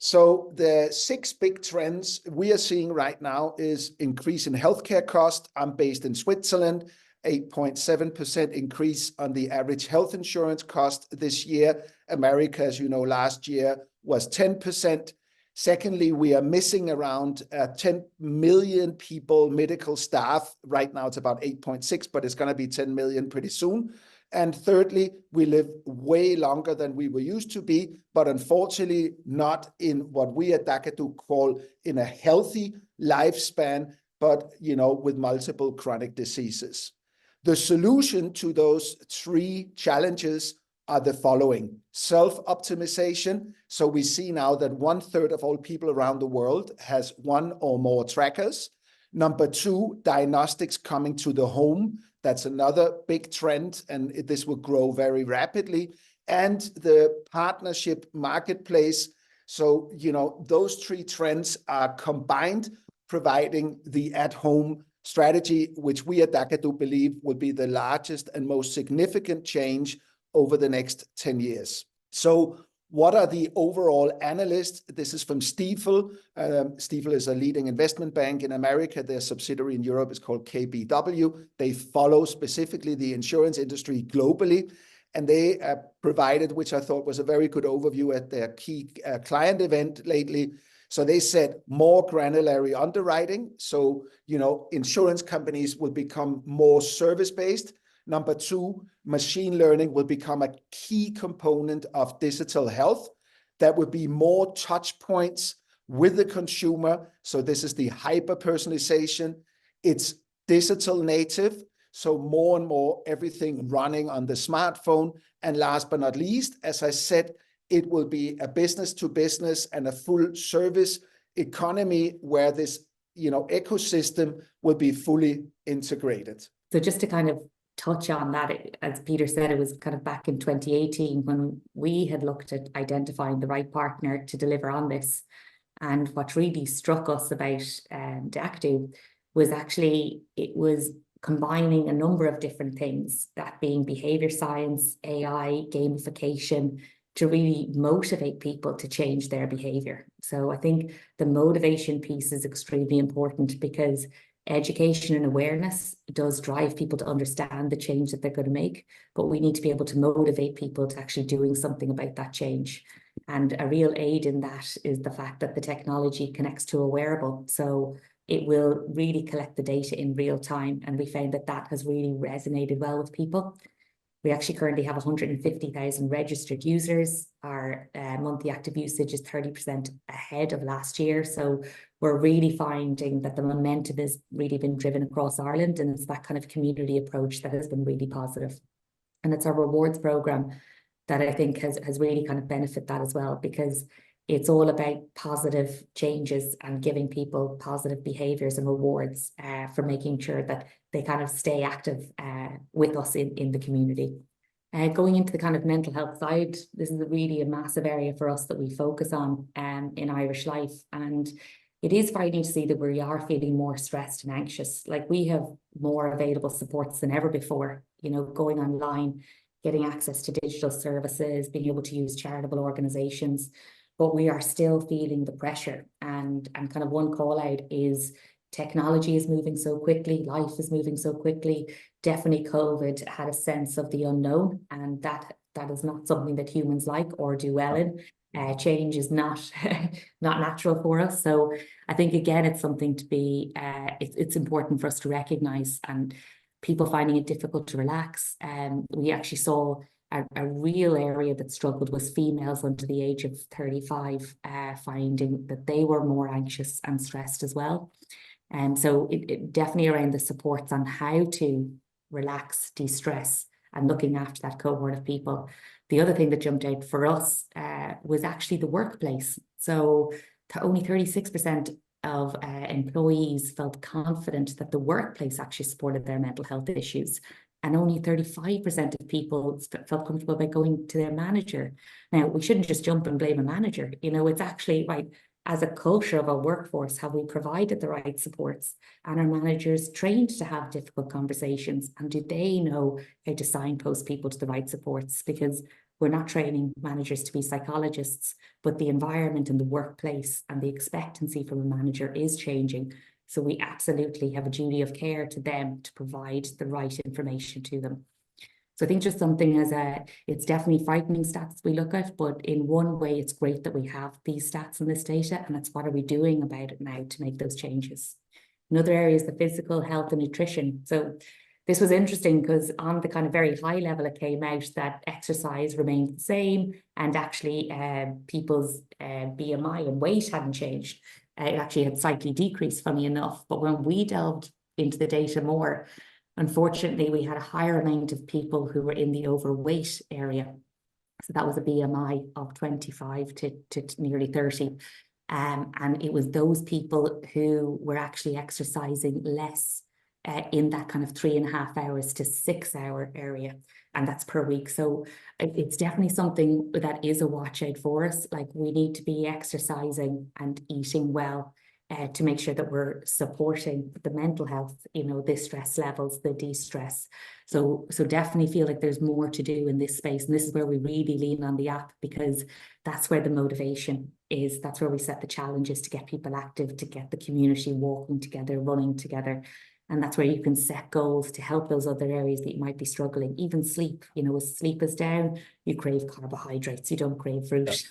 So the 6 big trends we are seeing right now is increase in healthcare cost. I'm based in Switzerland, 8.7% increase on the average health insurance cost this year. America, as you know, last year was 10%. Secondly, we are missing around 10 million people, medical staff. Right now it's about 8.6, but it's going to be 10 million pretty soon. And thirdly, we live way longer than we were used to be, but unfortunately not in what we at Dacadoo call in a healthy lifespan, but with multiple chronic diseases. The solution to those 3 challenges are the following: self-optimization. So we see now that 1/3 of all people around the world has 1 or more trackers. Number 2, diagnostics coming to the home. That's another big trend, and this will grow very rapidly. And the partnership marketplace. So, those 3 trends are combined, providing the at-home strategy, which we at Dacadoo believe will be the largest and most significant change over the next 10 years. So what are the overall analysts? This is from Stifel. Stifel is a leading investment bank in America. Their subsidiary in Europe is called KBW. They follow specifically the insurance industry globally. And they provided, which I thought was a very good overview at their key client event lately. So they said more granular underwriting. So, insurance companies will become more service-based. Number 2, machine learning will become a key component of digital health. There will be more touch points with the consumer. So this is the hyper-personalization. It's digital native. So more and more everything running on the smartphone. And last but not least, as I said, it will be a business to business and a full service economy where this, ecosystem will be fully integrated. So just to kind of touch on that, as Peter said, it was kind of back in 2018 when we had looked at identifying the right partner to deliver on this. And what really struck us about Dacadoo was actually it was combining a number of different things, that being behavior science, AI, gamification, to really motivate people to change their behavior. So I think the motivation piece is extremely important because education and awareness does drive people to understand the change that they're going to make, but we need to be able to motivate people to actually doing something about that change. And a real aid in that is the fact that the technology connects to a wearable. So it will really collect the data in real time. And we found that that has really resonated well with people. We actually currently have 150,000 registered users. Our monthly active usage is 30% ahead of last year. So we're really finding that the momentum has really been driven across Ireland, and it's that kind of community approach that has been really positive. And it's our rewards program that I think has really kind of benefit that as well, because it's all about positive changes and giving people positive behaviors and rewards for making sure that they kind of stay active with us in the community. Going into the kind of mental health side, this is really a massive area for us that we focus on in Irish Life. And it is frightening to see that we are feeling more stressed and anxious. Like, we have more available supports than ever before, going online, getting access to digital services, being able to use charitable organizations. But we are still feeling the pressure. And kind of one call out is technology is moving so quickly, life is moving so quickly. Definitely COVID had a sense of the unknown, and that is not something that humans like or do well in. Change is not not natural for us. So I think, again, it's something to be, it's important for us to recognize, and people finding it difficult to relax. We actually saw a real area that struggled was females under the age of 35, finding that they were more anxious and stressed as well. And so it definitely around the supports on how to relax, de-stress, and looking after that cohort of people. The other thing that jumped out for us was actually the workplace. So only 36% of employees felt confident that the workplace actually supported their mental health issues. And only 35% of people felt comfortable about going to their manager. Now, we shouldn't just jump and blame a manager. It's actually, right, as a culture of our workforce, have we provided the right supports? And our managers trained to have difficult conversations? And do they know how to signpost people to the right supports? Because We're not training managers to be psychologists, but the environment and the workplace and the expectancy from a manager is changing. So we absolutely have a duty of care to them to provide the right information to them. So I think just something it's definitely frightening stats we look at, but in one way, it's great that we have these stats and this data, and that's what are we doing about it now to make those changes. Another area is the physical health and nutrition. So this was interesting because on the kind of very high level, it came out that exercise remained the same, and actually people's BMI and weight hadn't changed. It actually had slightly decreased, funny enough. But when we delved into the data more, unfortunately, we had a higher amount of people who were in the overweight area. So that was a BMI of 25 to nearly 30. And it was those people who were actually exercising less in that kind of 3.5 hours to 6 hour area. And that's per week. So it's definitely something that is a watch out for us. Like, we need to be exercising and eating well to make sure that we're supporting the mental health, you know, the stress levels, the de-stress. So definitely feel like there's more to do in this space. And this is where we really lean on the app, because that's where the motivation is. That's where we set the challenges to get people active, to get the community walking together, running together. And that's where you can set goals to help those other areas that you might be struggling. Even sleep, you know, as sleep is down, you crave carbohydrates, you don't crave fruit.